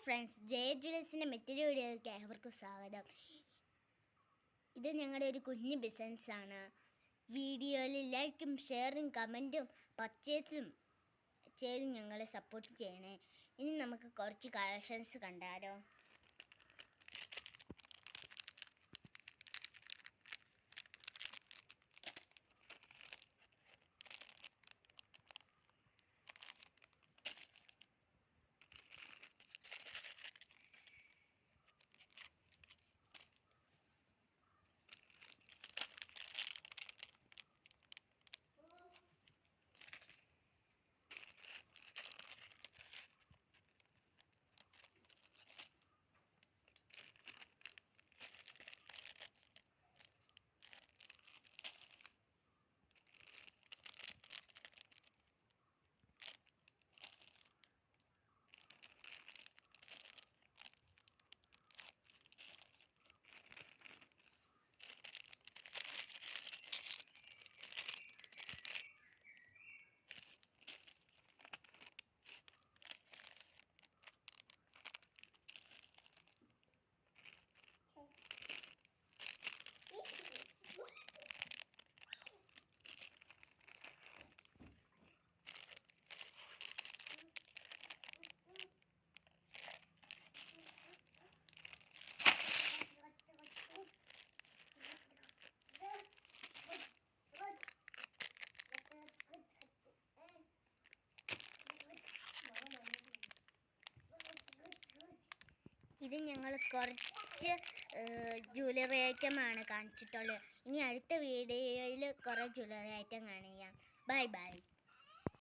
Friends, Jaya ജ്വല്ലേഴ്സിൻ്റെ മറ്റൊരു വീഡിയോയിലേക്ക് ഏവർക്കും സ്വാഗതം. ഇത് ഞങ്ങളുടെ ഒരു കുഞ്ഞു ബിസിനസ്സാണ്. വീഡിയോയിൽ ലൈക്കും ഷെയറും കമൻറ്റും പർച്ചേസും ചെയ്ത് ഞങ്ങളെ സപ്പോർട്ട് ചെയ്യണേ. ഇനി നമുക്ക് കുറച്ച് കളക്ഷൻസ് കണ്ടാലോ. ഇത് ഞങ്ങൾ കുറച്ച് ജ്വല്ലറി ഐറ്റമാണ് കാണിച്ചിട്ടുള്ളത്. ഇനി അടുത്ത വീഡിയോയിൽ കുറേ ജ്വല്ലറി ഐറ്റം കാണിക്കാം. Bye bye.